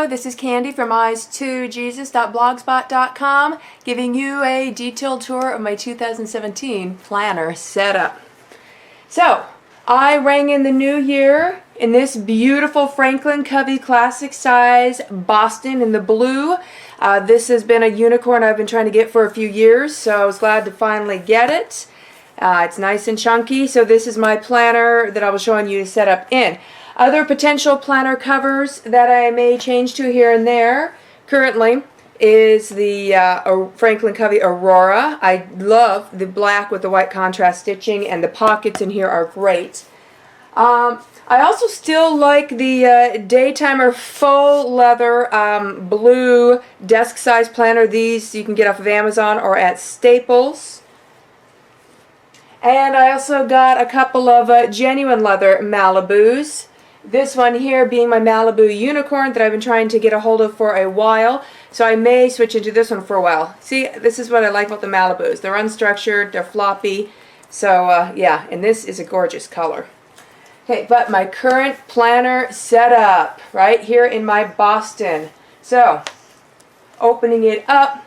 Hello, this is Candy from eyes2jesus.blogspot.com giving you a detailed tour of my 2017 planner setup. So, I rang in the new year in this beautiful Franklin Covey Classic size Boston in the blue. This has been a unicorn I've been trying to get for a few years, so I was glad to finally get it. It's nice and chunky, so this is my planner that I was showing you to set up in. Other potential planner covers that I may change to here and there currently is the Franklin Covey Aurora. I love the black with the white contrast stitching, and the pockets in here are great. I also still like the Daytimer faux leather blue desk size planner. These you can get off of Amazon or at Staples. And I also got a couple of genuine leather Malibus. This one here being my Malibu Unicorn that I've been trying to get a hold of for a while. So I may switch into this one for a while. See, this is what I like about the Malibus. They're unstructured, they're floppy. So yeah, and this is a gorgeous color. Okay, but my current planner setup right here in my Boston. So, opening it up.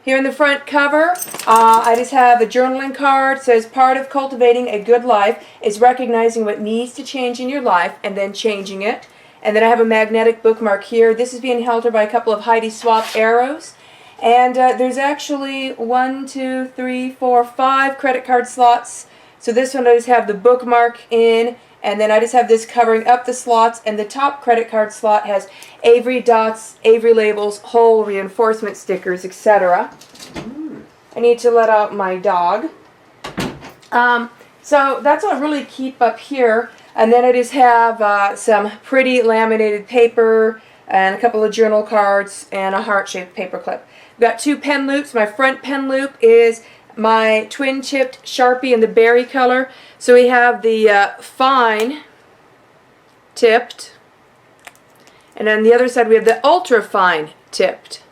Here in the front cover, I just have a journaling card. It says, part of cultivating a good life is recognizing what needs to change in your life and then changing it. And then I have a magnetic bookmark here. This is being held by a couple of Heidi Swapp arrows. And there's actually 1, 2, 3, 4, 5 credit card slots. So this one I just have the bookmark in, and then I just have this covering up the slots, and the top credit card slot has Avery dots, Avery labels, hole reinforcement stickers, etc. I need to let out my dog. So that's what I really keep up here. And then I just have some pretty laminated paper and a couple of journal cards and a heart-shaped paper clip. I've got 2 pen loops. My front pen loop is my twin-chipped Sharpie in the berry color. So we have the fine tipped, and on the other side we have the ultra fine tipped.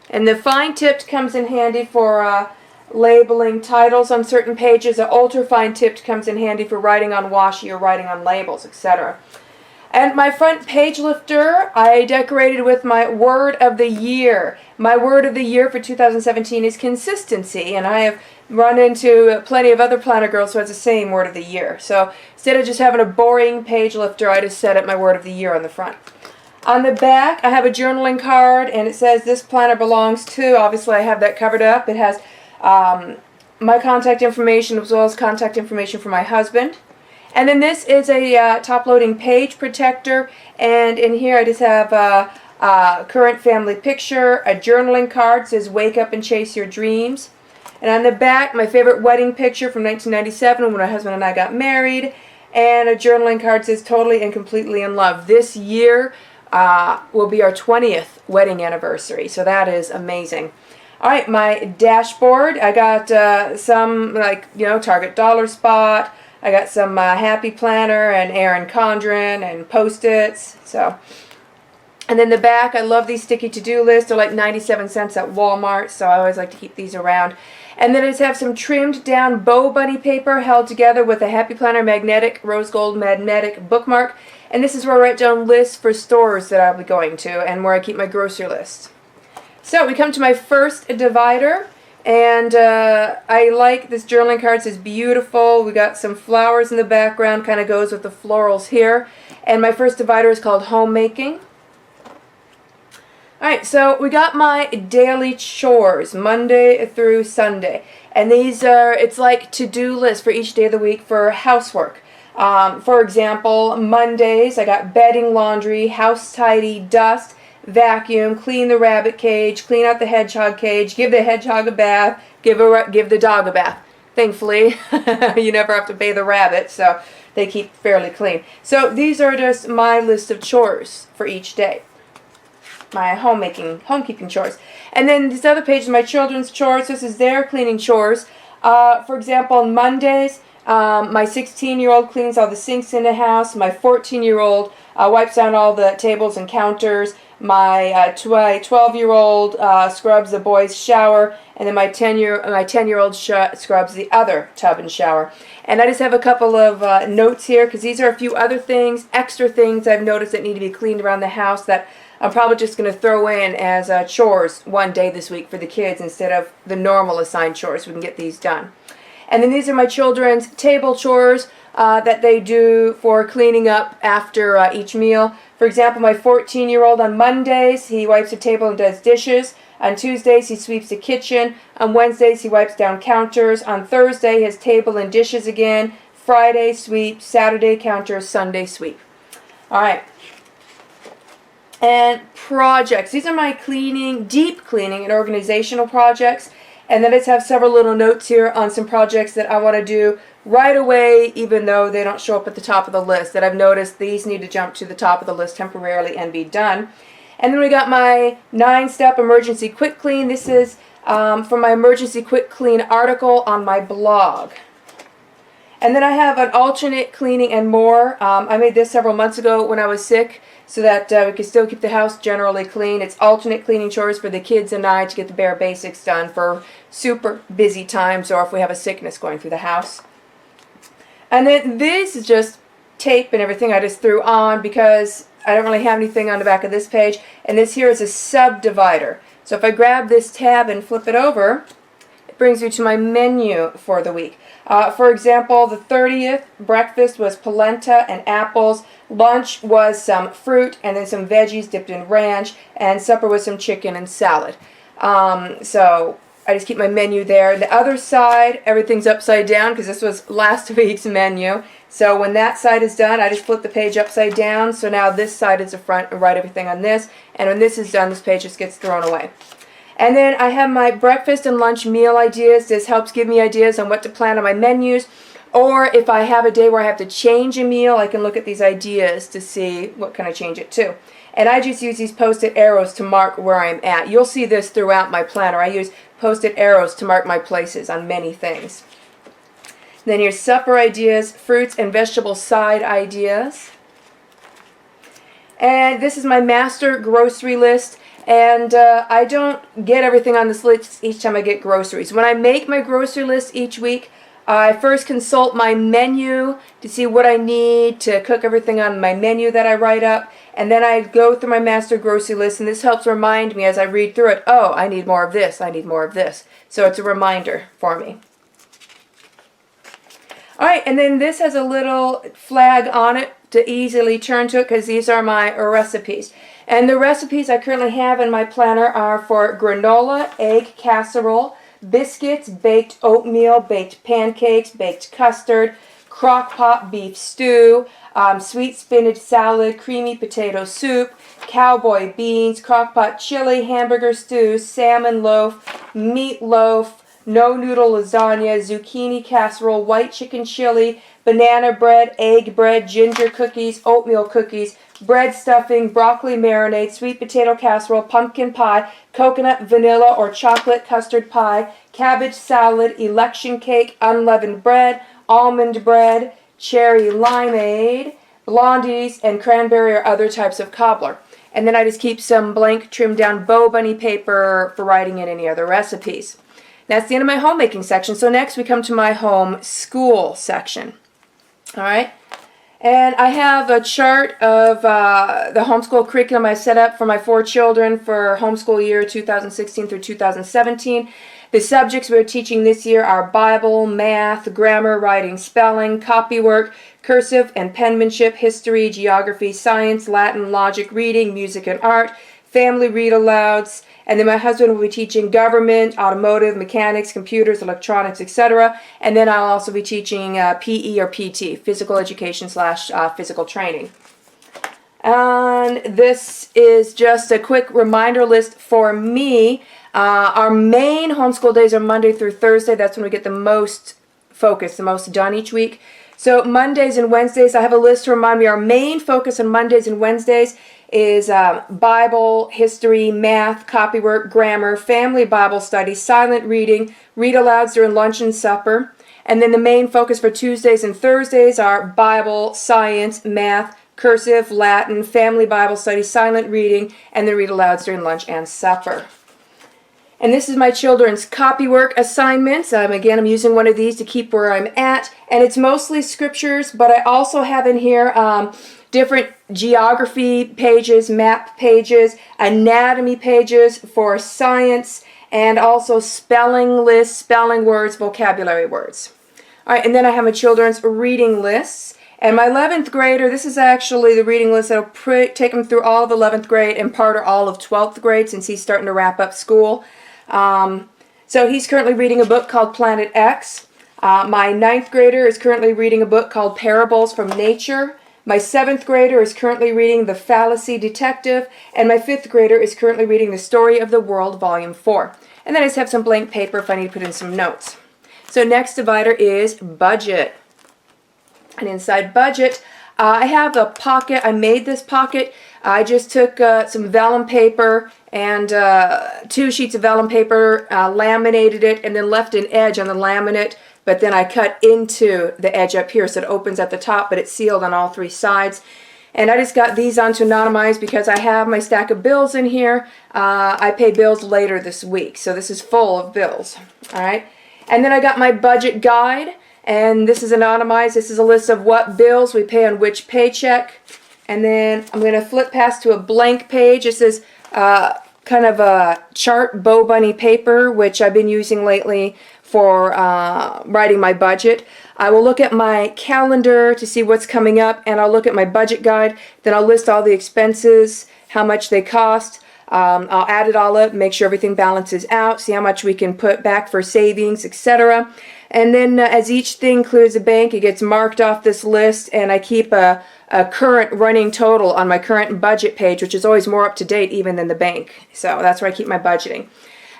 And the fine tipped comes in handy for labeling titles on certain pages. The ultra fine tipped comes in handy for writing on washi or writing on labels, etc. And my front page lifter I decorated with my word of the year. My word of the year for 2017 is consistency, and I have run into plenty of other planner girls who has the same word of the year. So instead of just having a boring page lifter, I just set up my word of the year on the front. On the back I have a journaling card, and it says this planner belongs to, obviously I have that covered up. It has my contact information as well as contact information for my husband. And then this is a top-loading page protector, and in here I just have a current family picture, a journaling card, says wake up and chase your dreams. And on the back, my favorite wedding picture from 1997 when my husband and I got married, and a journaling card says totally and completely in love. This year will be our 20th wedding anniversary, so that is amazing. Alright, my dashboard, I got some, Target Dollar Spot. I got some Happy Planner and Erin Condren and Post-its. And then the back, I love these sticky to-do lists. They're like 97 cents at Walmart, so I always like to keep these around. And then I just have some trimmed down bow bunny paper held together with a Happy Planner magnetic, rose gold magnetic bookmark. And this is where I write down lists for stores that I'll be going to and where I keep my grocery list. So we come to my first divider. And I like this journaling card. It says beautiful. We got some flowers in the background, kind of goes with the florals here. And my first divider is called Homemaking. Alright, so we got my daily chores, Monday through Sunday. And these are, it's like to-do lists for each day of the week for housework. For example, Mondays, I got bedding, laundry, house tidy, dust, vacuum, clean the rabbit cage, clean out the hedgehog cage, give the hedgehog a bath, give the dog a bath. Thankfully, you never have to bathe the rabbit, so they keep fairly clean. So these are just my list of chores for each day. My homekeeping chores. And then this other page is my children's chores. This is their cleaning chores. For example, on Mondays, my 16-year-old cleans all the sinks in the house. My 14-year-old wipes down all the tables and counters. My 12-year-old scrubs the boys' shower, and then my 10-year-old scrubs the other tub and shower. And I just have a couple of notes here because these are a few other things, extra things I've noticed that need to be cleaned around the house that I'm probably just going to throw in as chores one day this week for the kids instead of the normal assigned chores so we can get these done. And then these are my children's table chores that they do for cleaning up after each meal. For example, my 14-year-old on Mondays, he wipes the table and does dishes. On Tuesdays, he sweeps the kitchen. On Wednesdays, he wipes down counters. On Thursday, his table and dishes again. Friday, sweep. Saturday, counters. Sunday, sweep. All right. And projects. These are my cleaning, deep cleaning and organizational projects. And then I just have several little notes here on some projects that I want to do right away, even though they don't show up at the top of the list, that I've noticed these need to jump to the top of the list temporarily and be done. And then we got my 9-step emergency quick clean. This is from my emergency quick clean article on my blog. And then I have an alternate cleaning and more. I made this several months ago when I was sick so that we could still keep the house generally clean. It's alternate cleaning chores for the kids and I to get the bare basics done for super busy times or if we have a sickness going through the house. And then this is just tape and everything I just threw on because I don't really have anything on the back of this page. And this here is a subdivider. So if I grab this tab and flip it over, it brings me to my menu for the week. For example, the 30th, breakfast was polenta and apples. Lunch was some fruit and then some veggies dipped in ranch. And supper was some chicken and salad. So I just keep my menu there. The other side, everything's upside down because this was last week's menu. So when that side is done, I just flip the page upside down. So now this side is the front and write everything on this. And when this is done, this page just gets thrown away. And then I have my breakfast and lunch meal ideas. This helps give me ideas on what to plan on my menus. Or if I have a day where I have to change a meal, I can look at these ideas to see what can I change it to. And I just use these post-it arrows to mark where I'm at. You'll see this throughout my planner. I use post-it arrows to mark my places on many things. Then here's supper ideas, fruits and vegetable side ideas. And this is my master grocery list. And I don't get everything on this list each time I get groceries. When I make my grocery list each week, I first consult my menu to see what I need to cook everything on my menu that I write up. And then I go through my master grocery list, and this helps remind me as I read through it, oh, I need more of this, I need more of this. So it's a reminder for me. All right, and then this has a little flag on it to easily turn to it because these are my recipes. And the recipes I currently have in my planner are for granola, egg casserole, biscuits, baked oatmeal, baked pancakes, baked custard, crock pot beef stew, sweet spinach salad, creamy potato soup, cowboy beans, crock pot chili, hamburger stew, salmon loaf, meatloaf, no noodle lasagna, zucchini casserole, white chicken chili, banana bread, egg bread, ginger cookies, oatmeal cookies, bread stuffing, broccoli marinade, sweet potato casserole, pumpkin pie, coconut, vanilla, or chocolate custard pie, cabbage salad, election cake, unleavened bread, almond bread, cherry limeade, blondies, and cranberry or other types of cobbler. And then I just keep some blank trimmed down bow bunny paper for writing in any other recipes. That's the end of my homemaking section. So next we come to my homeschool section. All right. And I have a chart of the homeschool curriculum I set up for my 4 children for homeschool year 2016 through 2017. The subjects we're teaching this year are Bible, math, grammar, writing, spelling, copywork, cursive and penmanship, history, geography, science, Latin, logic, reading, music and art, family read-alouds, and then my husband will be teaching government, automotive, mechanics, computers, electronics, etc. And then I'll also be teaching PE or PT, physical education / physical training. And this is just a quick reminder list for me. Our main homeschool days are Monday through Thursday. That's when we get the most focus, the most done each week. So Mondays and Wednesdays, I have a list to remind me our main focus on Mondays and Wednesdays is Bible, history, math, copywork, grammar, family Bible study, silent reading, read-alouds during lunch and supper. And then the main focus for Tuesdays and Thursdays are Bible, science, math, cursive, Latin, family Bible study, silent reading, and then read alouds during lunch and supper. And this is my children's copywork assignments. Again, I'm using one of these to keep where I'm at. And it's mostly scriptures, but I also have in here different geography pages, map pages, anatomy pages for science, and also spelling lists, spelling words, vocabulary words. All right, and then I have my children's reading lists. And my 11th grader, this is actually the reading list that'll take him through all of 11th grade and part of all of 12th grade since he's starting to wrap up school. So he's currently reading a book called Planet X. My 9th grader is currently reading a book called Parables from Nature. My 7th grader is currently reading The Fallacy Detective. And my 5th grader is currently reading The Story of the World, Volume 4. And then I just have some blank paper if I need to put in some notes. So next divider is budget. And inside budget, I have a pocket. I made this pocket. I just took some vellum paper and 2 sheets of vellum paper, laminated it, and then left an edge on the laminate. But then I cut into the edge up here so it opens at the top, but it's sealed on all 3 sides. And I just got these on to anonymize because I have my stack of bills in here. I pay bills later this week, so this is full of bills. All right. And then I got my budget guide. And this is anonymized. This is a list of what bills we pay on which paycheck. And then I'm going to flip past to a blank page. This is kind of a chart bow bunny paper, which I've been using lately for writing my budget. I will look at my calendar to see what's coming up, and I'll look at my budget guide. Then I'll list all the expenses, how much they cost. I'll add it all up, make sure everything balances out, see how much we can put back for savings, etc. And then as each thing clears the bank, it gets marked off this list, and I keep a current running total on my current budget page, which is always more up to date even than the bank. So that's where I keep my budgeting.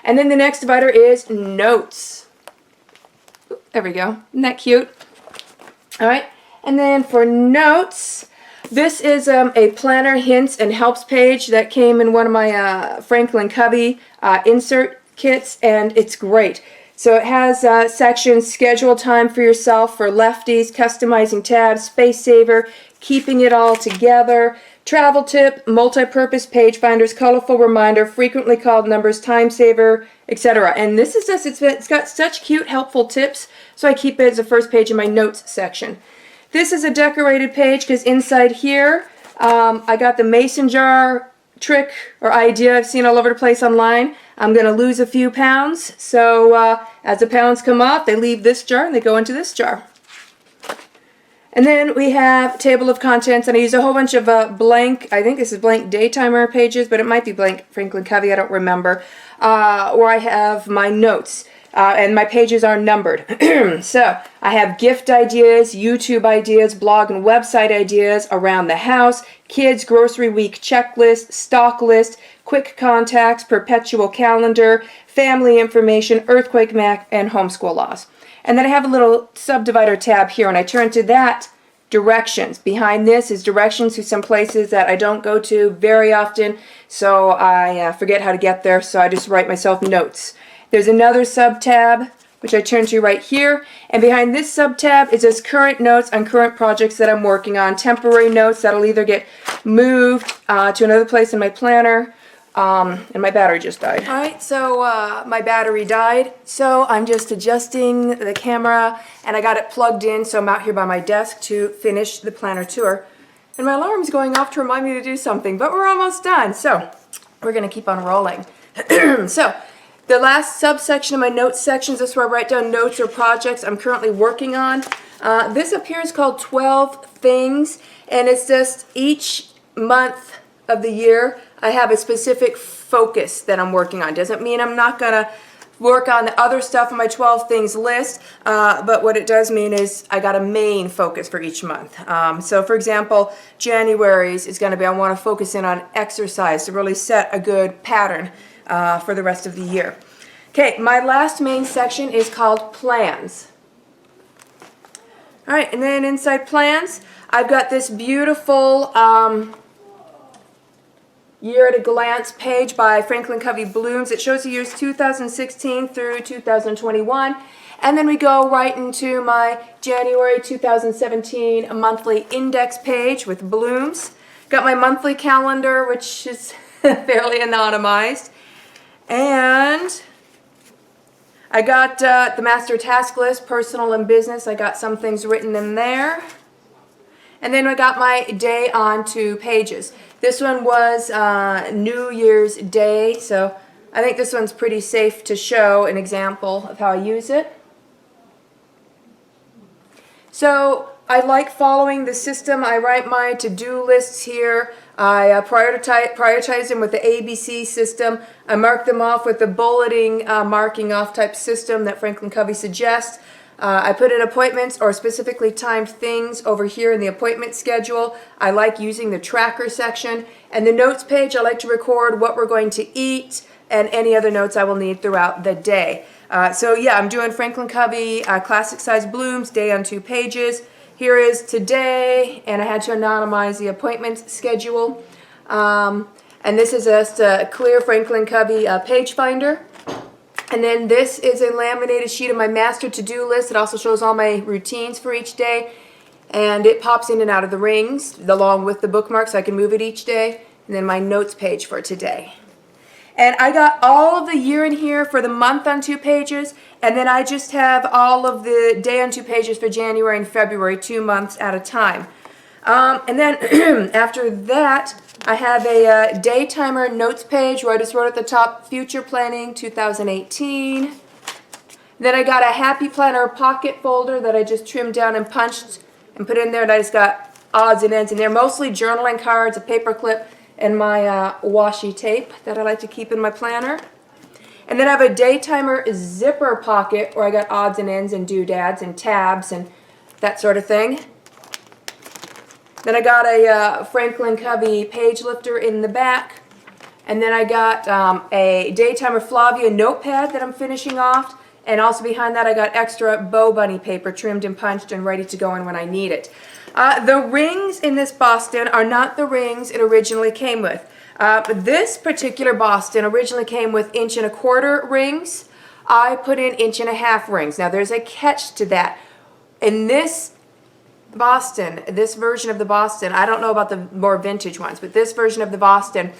And then the next divider is notes. There we go. Isn't that cute? All right. And then for notes, this is a planner hints and helps page that came in one of my Franklin Covey insert kits, and it's great. So it has sections, schedule time for yourself, for lefties, customizing tabs, space saver, keeping it all together, travel tip, multi-purpose page finders, colorful reminder, frequently called numbers, time saver, etc. And this is just, it's got such cute, helpful tips, so I keep it as the first page in my notes section. This is a decorated page because inside here, I got the mason jar trick or idea I've seen all over the place online. I'm going to lose a few pounds, so as the pounds come off, they leave this jar and they go into this jar. And then we have table of contents, and I use a whole bunch of blank, I think this is blank daytimer pages, but it might be blank Franklin Covey, I don't remember, where I have my notes. And my pages are numbered. So I have gift ideas, YouTube ideas, blog and website ideas, around the house, kids grocery week checklist, stock list, quick contacts, perpetual calendar, family information, earthquake map, and homeschool laws. And then I have a little subdivider tab here, and I turn to that directions. Behind this is directions to some places that I don't go to very often, so I forget how to get there, so I just write myself notes. There's another sub-tab, which I turn to right here. And behind this sub-tab is just current notes on current projects that I'm working on. Temporary notes that'll either get moved to another place in my planner. And my battery just died. All right, so my battery died. So I'm just adjusting the camera, and I got it plugged in, so I'm out here by my desk to finish the planner tour. And my alarm's going off to remind me to do something, but we're almost done. So we're going to keep on rolling. So the last subsection of my notes sections, this is where I write down notes or projects I'm currently working on. This up here is called 12 Things, and it's just each month of the year I have a specific focus that I'm working on. Doesn't mean I'm not going to work on the other stuff on my 12 things list, but what it does mean is I got a main focus for each month. So for example, January's is going to be I want to focus in on exercise to really set a good pattern for the rest of the year. Okay, my last main section is called plans. All right, and then inside plans, I've got this beautiful year at a glance page by Franklin Covey Blooms. It shows the years 2016 through 2021. And then we go right into my January 2017 monthly index page with blooms. Got my monthly calendar, which is fairly anonymized. And I got the master task list, personal and business. I got some things written in there. And then I got my day on 2 pages. This one was New Year's Day, so I think this one's pretty safe to show an example of how I use it. So I like following the system. I write my to-do lists here. I prioritize them with the ABC system. I mark them off with the bulleting, marking off type system that Franklin Covey suggests. I put in appointments or specifically timed things over here in the appointment schedule. I like using the tracker section. And the notes page, I like to record what we're going to eat and any other notes I will need throughout the day. So yeah, I'm doing Franklin Covey classic size blooms, day on 2 pages. Here is today, and I had to anonymize the appointment schedule. And this is just a clear Franklin Covey page finder. And then this is a laminated sheet of my master to-do list. It also shows all my routines for each day. And it pops in and out of the rings along with the bookmarks, so I can move it each day. And then my notes page for today. And I got all of the year in here for the month on 2 pages, and then I just have all of the day on 2 pages for January and February, 2 months at a time. And then after that, I have a day timer notes page where I just wrote at the top, Future Planning 2018. Then I got a Happy Planner pocket folder that I just trimmed down and punched and put in there, and I just got odds and ends in there, mostly journaling cards, a paper clip, and my washi tape that I like to keep in my planner. And then I have a day timer zipper pocket where I got odds and ends and doodads and tabs and that sort of thing. Then I got a Franklin Covey page lifter in the back. And then I got a day timer Flavia notepad that I'm finishing off. And also behind that I got extra Bow Bunny paper trimmed and punched and ready to go in when I need it. The rings in this Boston are not the rings it originally came with. This particular Boston originally came with 1¼ rings. I put in 1½ rings. Now there's a catch to that. In this Boston, this version of the Boston, I don't know about the more vintage ones, but this version of the Boston,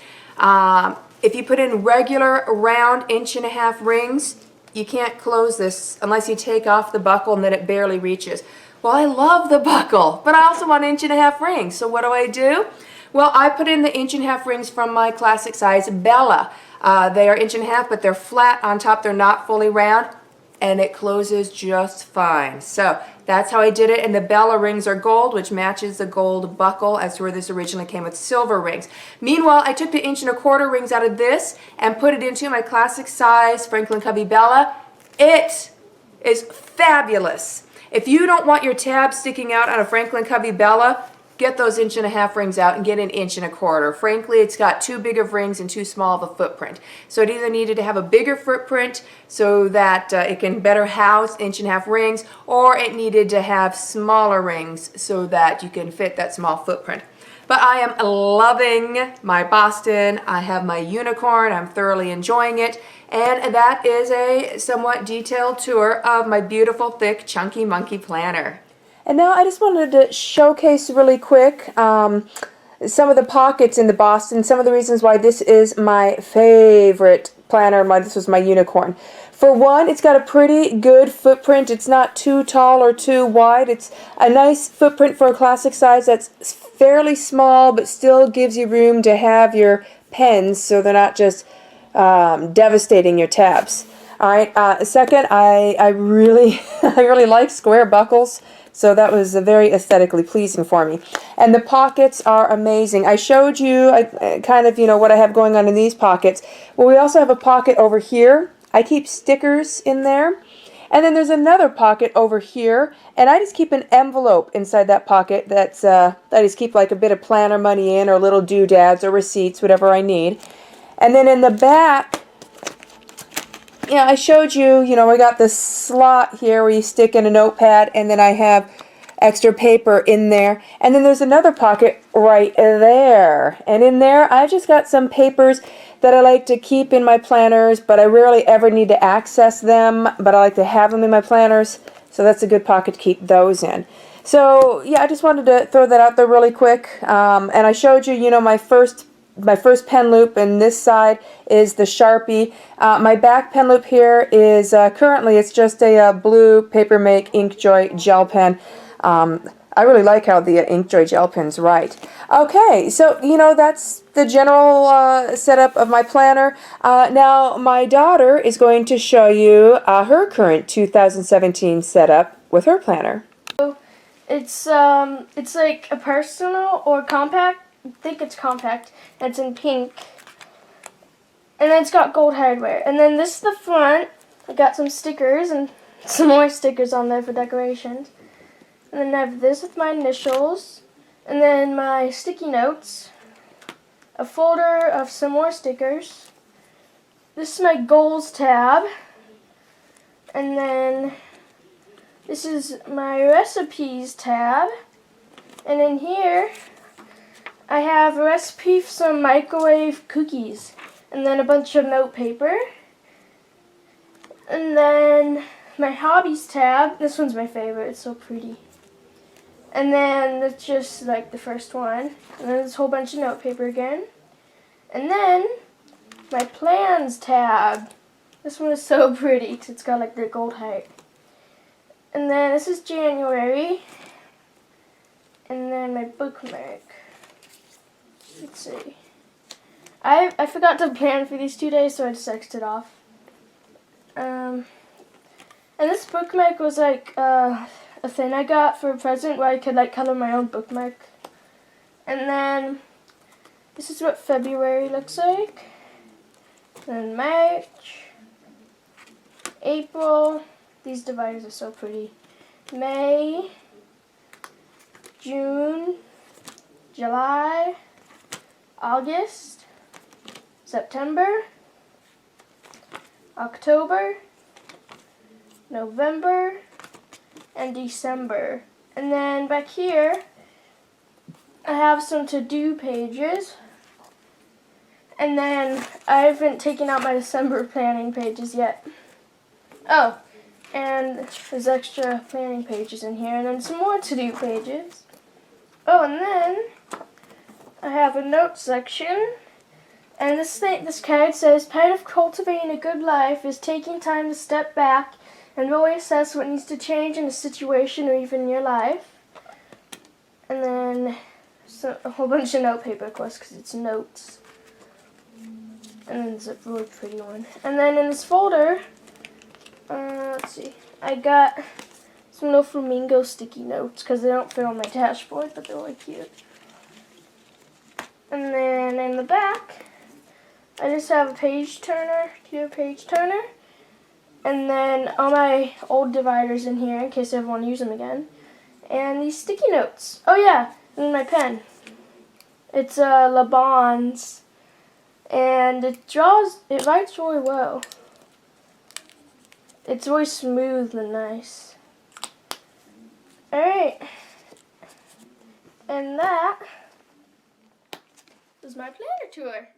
if you put in regular round 1½ rings, you can't close this unless you take off the buckle and then it barely reaches. Well, I love the buckle, but I also want 1½ rings. So what do? Well, I put in the 1½ rings from my classic size Bella. They are 1½, but they're flat on top. They're not fully round, and it closes just fine. So that's how I did it. And the Bella rings are gold, which matches the gold buckle as to where this originally came with silver rings. Meanwhile, I took the 1¼ rings out of this and put it into my classic size Franklin Covey Bella. It is fabulous. If you don't want your tab sticking out on a Franklin Covey Bella, get those 1½ rings out and get an 1¼ inch. Frankly, it's got too big of rings and too small of a footprint. So it either needed to have a bigger footprint so that it can better house 1½ rings, or it needed to have smaller rings so that you can fit that small footprint. But I am loving my Boston. I have my unicorn. I'm thoroughly enjoying it. And that is a somewhat detailed tour of my beautiful, thick, chunky monkey planner. And now I just wanted to showcase really quick some of the pockets in the Boston, some of the reasons why this is my favorite planner, why this was my unicorn. For one, it's got a pretty good footprint. It's not too tall or too wide. It's a nice footprint for a classic size that's fairly small, but still gives you room to have your pens so they're not just devastating your tabs. All right. Second, I really like square buckles, so that was very aesthetically pleasing for me. And the pockets are amazing. I showed you kind of what I have going on in these pockets. Well, we also have a pocket over here. I keep stickers in there. And then there's another pocket over here, and I just keep an envelope inside that pocket that's I just keep like a bit of planner money in, or little doodads or receipts, whatever I need. And then in the back, I showed you, we got this slot here where you stick in a notepad, and then I have extra paper in there. And then there's another pocket right there. And in there, I just got some papers that I like to keep in my planners, but I rarely ever need to access them, but I like to have them in my planners, so that's a good pocket to keep those in. So yeah, I just wanted to throw that out there really quick, and I showed you, you know, my first pen loop, and this side is the Sharpie. My back pen loop here is currently it's just a blue Papermate Inkjoy gel pen. I really like how the Inkjoy gel pens write. Okay, so you know that's the general setup of my planner. Now my daughter is going to show you her current 2017 setup with her planner. It's like a personal or compact. I think it's compact. It's in pink, and then it's got gold hardware. And then this is the front. I got some stickers and some more stickers on there for decorations. And then I have this with my initials, and then my sticky notes, a folder of some more stickers. This is my goals tab, and then this is my recipes tab, and in here I have a recipe for some microwave cookies, and then a bunch of note paper, and then my hobbies tab. This one's my favorite, it's so pretty. And then that's just like the first one, and then there's a whole bunch of note paper again, and then my plans tab. This one is so pretty because it's got like the gold heart. And then this is January, and then my bookmark. Let's see. I forgot to plan for these 2 days, so I just X'd it off. And this bookmark was like a thing I got for a present where I could like color my own bookmark. And then this is what February looks like. And March, April. These dividers are so pretty. May, June, July, August, September, October, November, and December. And then back here, I have some to-do pages. And then I haven't taken out my December planning pages yet. Oh, and there's extra planning pages in here, and then some more to-do pages. Oh, and then I have a notes section. And this card says, part of cultivating a good life is taking time to step back and really assess what needs to change in a situation or even in your life. And then a whole bunch of note paper, of course, because it's notes. And then it's a really pretty one. And then in this folder, let's see, I got some little flamingo sticky notes because they don't fit on my dashboard, but they're really cute. And then in the back, I just have a page turner, and then all my old dividers in here in case I ever want to use them again, and these sticky notes. Oh yeah, and my pen. It's Le Bon's, and it writes really well. It's really smooth and nice. Alright, and that is my planner tour.